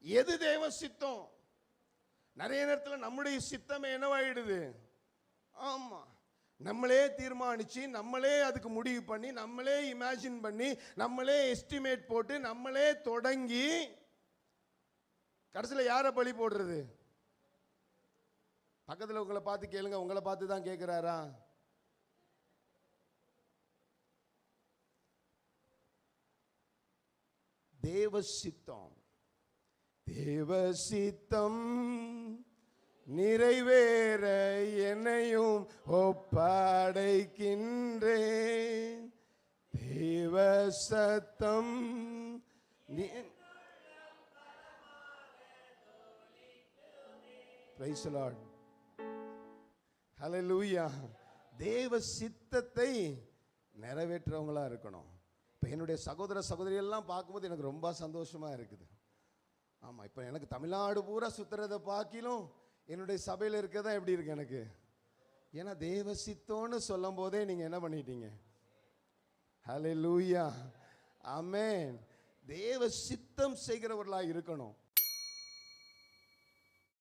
எது தேவ சித்தம்? நிறைய நேரத்தில் நம்முடைய சித்தம் என்னவாயிடுது? ஆமா, நம்மளே தீர்மானிச்சு, நம்மளே அதுக்கு முடிவு பண்ணி, நம்மளே இமேஜின் பண்ணி, நம்மளே எஸ்டிமேட் போட்டு, நம்மளே தொடங்கி கடைசியில் யாரை பலி போடுறது? பக்கத்தில் உங்களை பார்த்து கேளுங்க, உங்களை பார்த்து தான் கேட்கிறாரா? தேவ சித்தம், தேவ சித்தம் நிறைவேற என்னையும் ஒப்படைக்கின்றேன். தேவ சத்தம் Praise the Lord. Hallelujah. தேவ சித்தத்தை நிறைவேற்றவங்களா இருக்கணும். இப்போ என்னுடைய சகோதர சகோதரியெல்லாம் பார்க்கும்போது எனக்கு ரொம்ப சந்தோஷமாக இருக்குது. ஆமாம், இப்போ எனக்கு தமிழ்நாடு பூரா சுற்றுறதை பார்க்கிலும் என்னுடைய சபையில் இருக்கதான் எப்படி இருக்கு எனக்கு? ஏன்னா தேவ சித்தம்னு சொல்லும் போதே நீங்கள் என்ன பண்ணிட்டீங்க? ஹல்லேலூயா, ஆமென். தேவ சித்தம் செய்கிறவர்களாக இருக்கணும்.